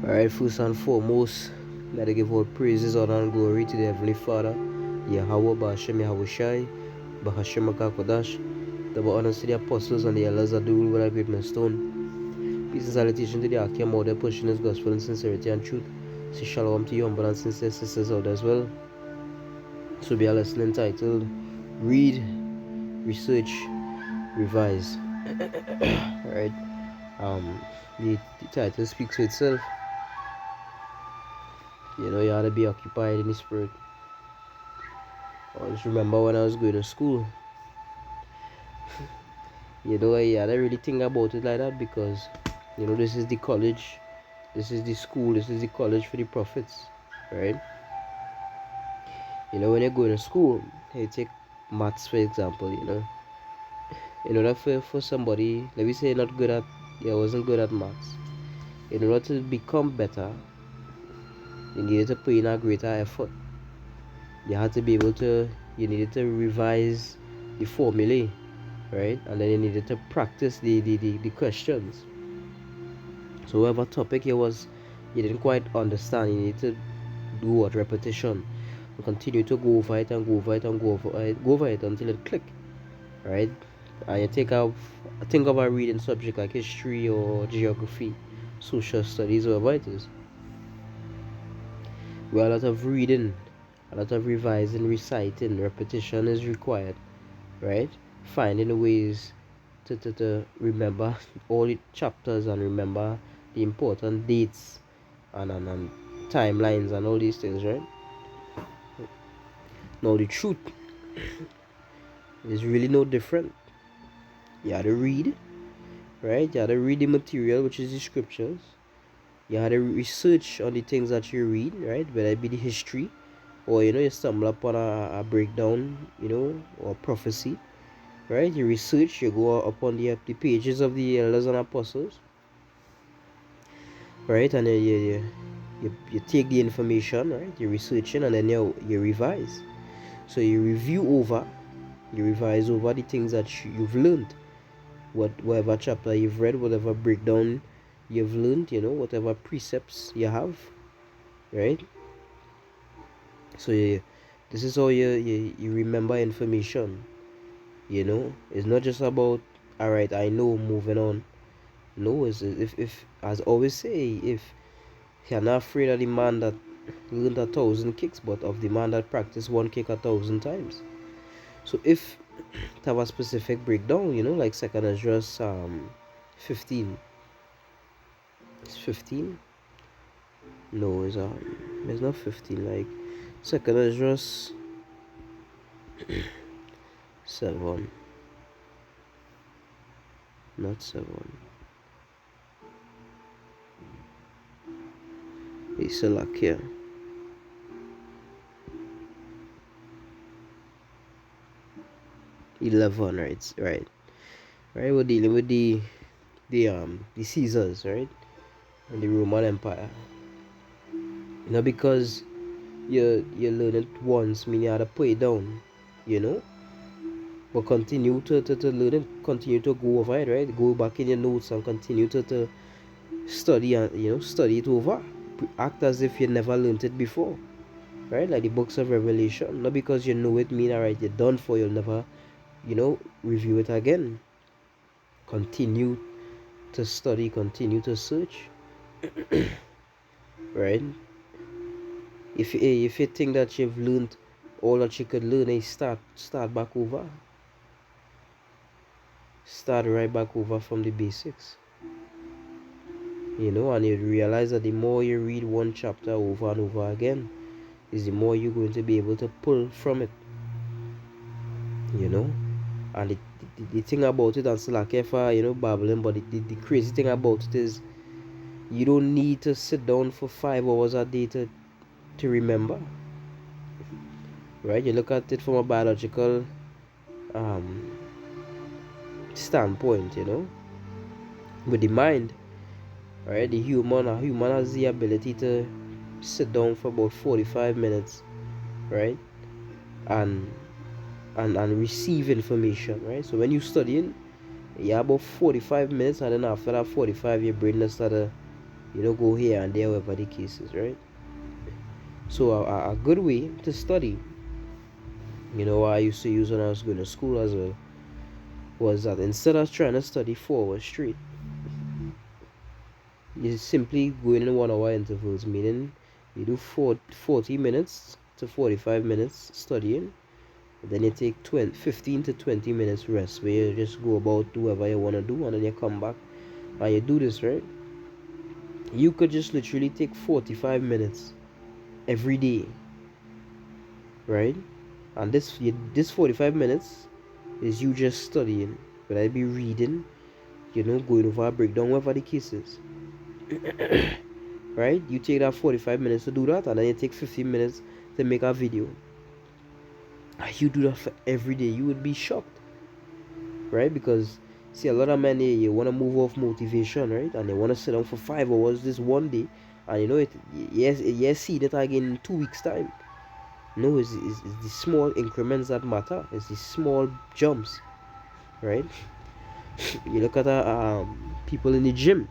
Alright, first and foremost, let us give all praises, honor, and glory to the Heavenly Father, Yahweh, Bahashem, Yahushai, Bahashem, Akakodash. Double honors to the apostles and the elders that do rule with a great millstone. Peace and salutation to the Akim Mother, pushing his gospel in sincerity and truth. Say shalom to you, humble and sincere sisters out as well. So be a lesson entitled Read, Research, Revise. Alright, the title speaks for itself. You know, you ought to be occupied in the spirit. I just remember when I was going to school, you know, I had to really think about it like that because, you know, this is the college, this is the school, this is the college for the prophets, right? You know, when you're going to school, you take maths for example, you know. In order for somebody, let me say not good at, yeah, I wasn't good at maths. In order to become better, you needed to put in a greater effort. You had to be able to, you needed to revise the formulae, right? And then you needed to practice the questions. So whatever topic it was, you didn't quite understand, you need to do what? Repetition. And continue to go over it and go over it and go over it until it click, right? And you think of a reading subject like history or geography, social studies, whatever it is. Where a lot of reading, a lot of revising, reciting, repetition is required, right? Finding ways to remember all the chapters and remember the important dates and timelines and all these things, right? Now the truth is really no different. You had to read, right? You had to read the material, which is the scriptures. You had to research on the things that you read, right? Whether it be the history, or you know, you stumble upon a breakdown, you know, or prophecy, right? You research, you go upon the pages of the elders and apostles, right? And then you take the information, right? You're researching, and then you revise. So you revise over the things that you've learned, whatever chapter you've read, whatever breakdown you've learned, you know, whatever precepts you have, right? So this is how you remember information. You know, it's not just about, all right, I know, moving on. No, it's if as I always say, if you're not afraid of the man that learned 1,000 kicks, but of the man that practiced one kick 1,000 times. So if to have a specific breakdown, you know, like second Esdras 15. It's 15? No, it's not 15, like second Esdras 7. Not 7. It's a luck here. Yeah. 11, right? Right. We're dealing with the Caesars, right? And the Roman Empire. You know, because you learn it once, mean you had to put it down, you know. But continue to learn it, continue to go over it, right? Go back in your notes and continue to study and, you know, study it over. Act as if you never learned it before, right? Like the books of Revelation. Not because you know it mean, alright, you're done for, you'll never, you know, review it again. Continue to study, continue to search. Right? If you think that you've learned all that you could learn, start back over. Start right back over from the basics. You know, and you realize that the more you read one chapter over and over again, is the more you're going to be able to pull from it. You know, and the thing about it, and still like if you know, babbling, but the crazy thing about it is you don't need to sit down for 5 hours a day to remember, right? You look at it from a biological standpoint, you know, with the mind, right? The human has the ability to sit down for about 45 minutes, right? And receive information, right? So when you're studying, you have about 45 minutes, and then after that 45, your brain starts to go here and there, whatever the case is, right? So a good way to study, what I used to use when I was going to school as well, was that instead of trying to study 4 hours straight, you simply go in 1 hour intervals, meaning you do 40 minutes to 45 minutes studying, then you take 15 to 20 minutes rest, where you just go about whatever you want to do, and then you come back and you do this, right? You could just literally take 45 minutes every day, right? And this 45 minutes is you just studying, whether it be reading, going over a breakdown, whatever the case is. Right? You take that 45 minutes to do that, and then you take 15 minutes to make a video. You do that for every day, you would be shocked, right? Because see, a lot of men here, you want to move off motivation, right? And they want to sit down for 5 hours this one day, and it, yes, see that again in 2 weeks' time. No, it's the small increments that matter. It's the small jumps, right? You look at people in the gym,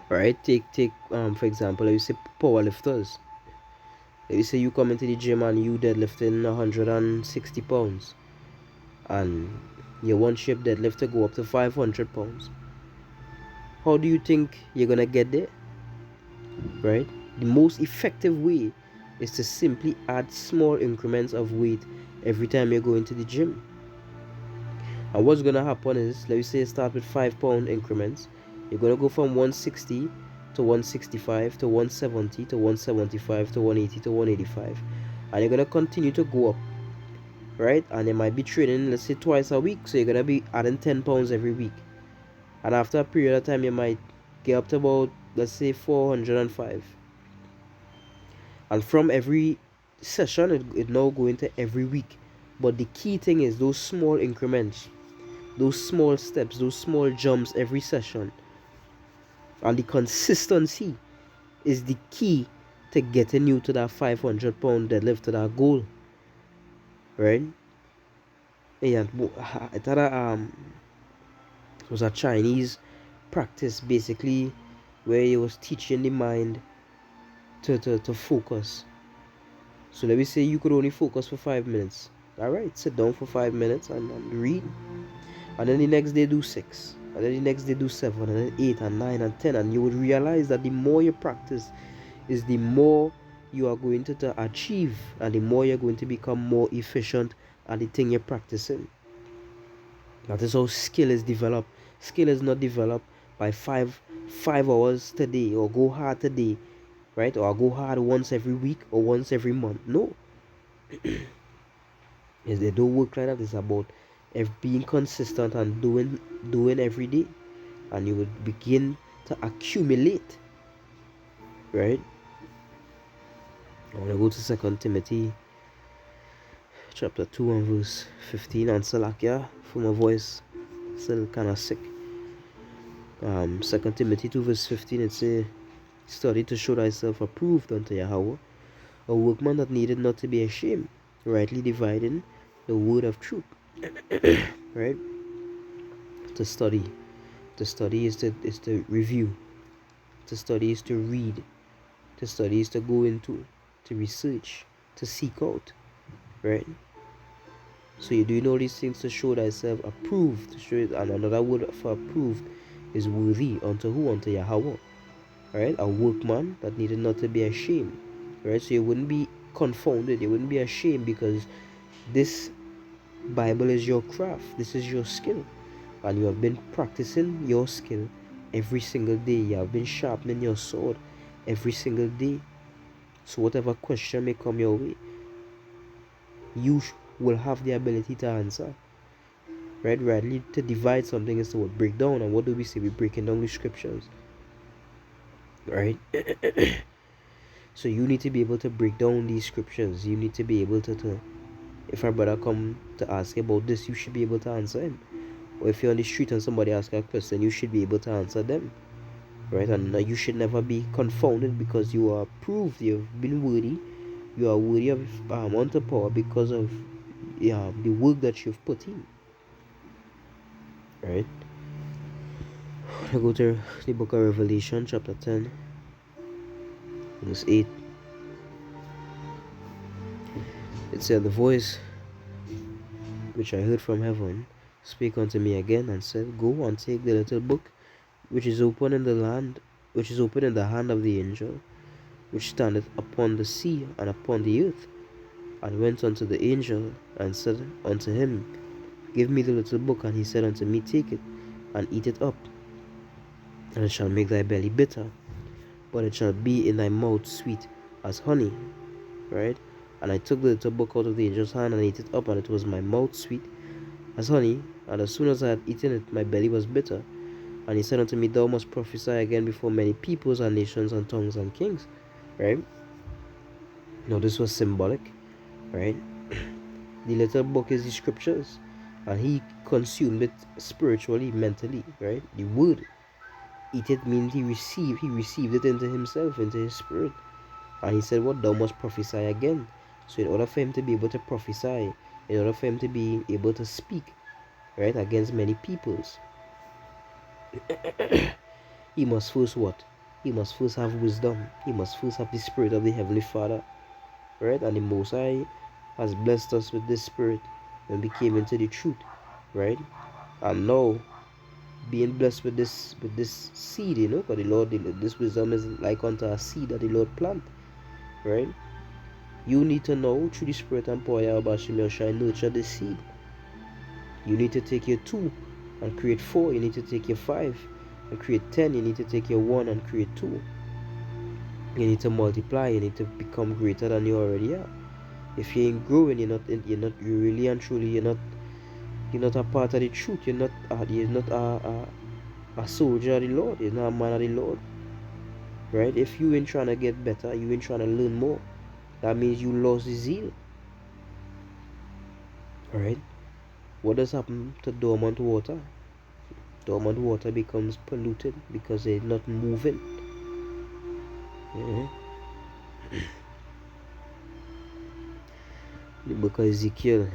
right? Take for example, you say power lifters. Let me say you come into the gym and you deadlifting 160 pounds, and you want your deadlift to go up to 500 pounds. How do you think you're gonna get there? Right? The most effective way is to simply add small increments of weight every time you go into the gym. And what's gonna happen is, let me say, start with 5 pound increments. You're gonna go from 160 to 165 to 170 to 175 to 180 to 185, and you're gonna continue to go up, right? And you might be training, let's say, twice a week, so you're gonna be adding 10 pounds every week. And after a period of time, you might get up to about, let's say, 405. And from every session, it now go into every week. But the key thing is those small increments, those small steps, those small jumps every session, and the consistency is the key to getting you to that 500-pound deadlift, to that goal, right? Yeah, it was a Chinese practice, basically, where he was teaching the mind to focus. So let me say you could only focus for 5 minutes. All right, sit down for 5 minutes and read, and then the next day do 6, and then the next day do 7, and then 8 and 9 and 10, and you would realize that the more you practice is the more you are going to achieve, and the more you're going to become more efficient at the thing you're practicing. That is how skill is developed. Skill is not developed by five hours today, or go hard today, right? Or go hard once every week or once every month. No, they don't work like that. It's about being consistent and doing every day, and you would begin to accumulate, right? I want to go to 2 Timothy chapter 2 and verse 15. And Salakia, for my voice still kind of sick. 2 Timothy 2 verse 15, it says, study to show thyself approved unto Yahweh, a workman that needed not to be ashamed, rightly dividing the word of truth. Right? To study is to review. To study is to read. To study is to go into, to research, to seek out, right? So you're doing all these things to show thyself approved, to show it. And another word for approved is worthy. Unto who? Unto Yahweh, right? A workman that needed not to be ashamed, right? So you wouldn't be confounded, you wouldn't be ashamed, because this Bible is your craft, this is your skill, and you have been practicing your skill every single day. You have been sharpening your sword every single day. So whatever question may come your way, you will have the ability to answer, right? Rightly to divide something is to what? Break down. And what do we say? We're breaking down the scriptures, right? So you need to be able to break down these scriptures. You need to be able to if our brother come to ask about this, you should be able to answer him. Or if you're on the street and somebody asks a question, you should be able to answer them, right? And you should never be confounded, because you are proved, you've been worthy, you are worthy of unto power, because of the work that you've put in, right? I go to the book of Revelation, chapter 10, verse 8. It said, "The voice which I heard from heaven spake unto me again, and said, Go and take the little book which is open in the hand of the angel which standeth upon the sea and upon the earth, and went unto the angel, and said unto him, Give me the little book. And he said unto me, Take it, and eat it up, and it shall make thy belly bitter, but it shall be in thy mouth sweet as honey." Right? And I took the little book out of the angel's hand, and ate it up, and it was my mouth sweet as honey, and as soon as I had eaten it, my belly was bitter. And he said unto me, Thou must prophesy again before many peoples and nations and tongues and kings. Right? Now this was symbolic. Right? The little book is the scriptures, and he consumed it spiritually, mentally. Right? The word. Eat it means he received it into himself, into his spirit. And he said, What? Thou must prophesy again. So in order for him to be able to prophesy, in order for him to be able to speak, right, against many peoples, he must first what? He must first have wisdom. He must first have the spirit of the Heavenly Father. Right? And the Most High has blessed us with this spirit when we came into the truth. Right? And now, being blessed with this seed, because the Lord, this wisdom is like unto a seed that the Lord plant. Right? You need to know through the spirit and power of Bashim Yoshai, nurture the seed. You need to take your 2 and create 4. You need to take your 5 and create 10. You need to take your 1 and create 2. You need to multiply. You need to become greater than you already are. If you ain't growing, you're really and truly, you're not a part of the truth. You're not a soldier of the Lord. You're not a man of the Lord. Right? If you ain't trying to get better, you ain't trying to learn more, that means you lost the zeal. Alright? What does happen to dormant water? Dormant water becomes polluted because they're not moving. Yeah. The book of Ezekiel,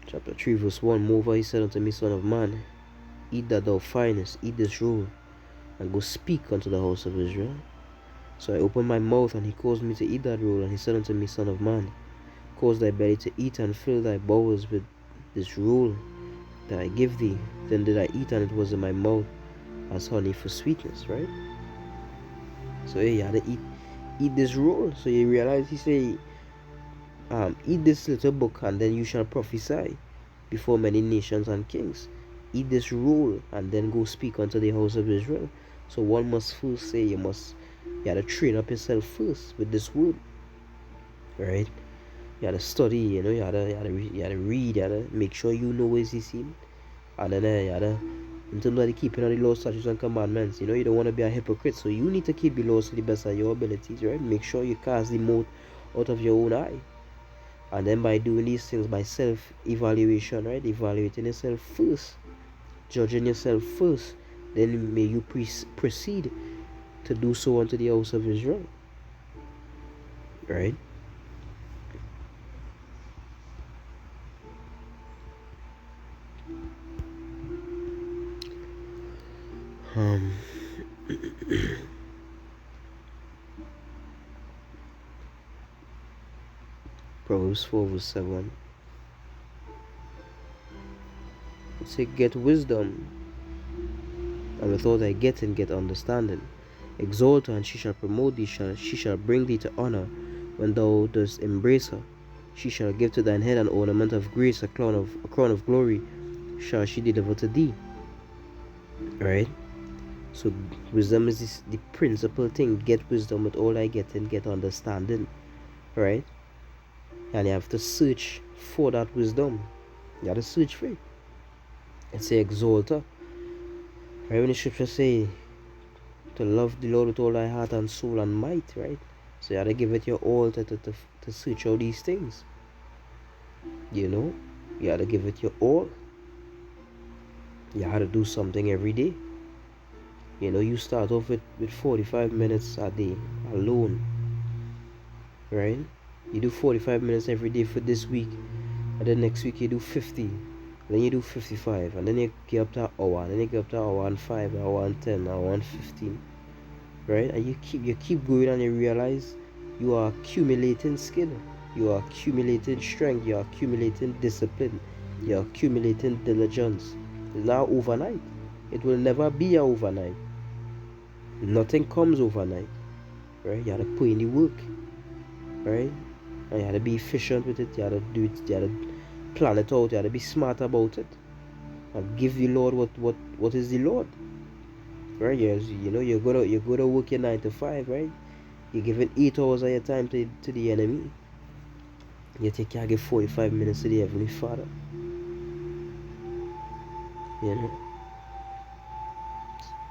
chapter 3, verse 1. Moreover, he said unto me, Son of man, eat that thou findest, eat this roll, and go speak unto the house of Israel. So I opened my mouth, and he caused me to eat that roll. And he said unto me, Son of man, cause thy belly to eat, and fill thy bowels with this roll that I give thee. Then did I eat, and it was in my mouth as honey for sweetness. Right? So you had to eat this roll. So you realize he say, eat this little book, and then you shall prophesy before many nations and kings. Eat this roll, and then go speak unto the house of Israel. So one must first say, you had to train up yourself first with this word. Right? You had to study, you had to read, you had to make sure you know what he's saying. And then you had to, in terms of the keeping of the laws, statutes, and commandments, you don't want to be a hypocrite. So you need to keep the laws to the best of your abilities, right? Make sure you cast the mote out of your own eye. And then by doing these things, by self-evaluation, right? Evaluating yourself first, judging yourself first, then may you proceed to do so unto the house of Israel. Right? Proverbs 4 verse 7. It says, Get wisdom, and with all thy getting get understanding. Exalt her, and she shall promote thee. She shall bring thee to honor when thou dost embrace her. She shall give to thine head an ornament of grace, a crown of glory shall she deliver to thee. Right? So wisdom is the principal thing. Get wisdom, with all thy getting get understanding. Right? And you have to search for that wisdom. You have to search for it. It say exalt her. Right? When the scripture say to love the Lord with all thy heart and soul and might, right? So you have to give it your all to search out these things. You have to give it your all. You have to do something every day. You start off with 45 minutes a day alone. Right? You do 45 minutes every day for this week, and then next week you do 50, then you do 55, and then you get up to an hour, and then you get up to hour and 5, hour and 10, hour and 15, right? And you keep going, and you realize you are accumulating skill, you are accumulating strength, you are accumulating discipline, you are accumulating diligence. It's now overnight. It will never be overnight. Nothing comes overnight, right? You have to put in the work, right? And you have to be efficient with it. You have to do it. You have to plan it out. You have to be smart about it, and give the Lord what is the Lord, right? Yes, you're gonna work your 9 to 5, right? You're giving 8 hours of your time to the enemy. Yet you can't give 45 minutes to the Heavenly Father. You know,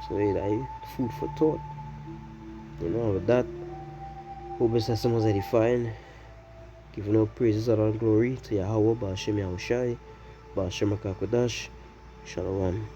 so that food for thought. With that, hope this lesson was edifying. Giving all praises, honor, and glory to Yahweh, Ba'ashem Yahushai, Ba'ashem HaKakodash, Shalom.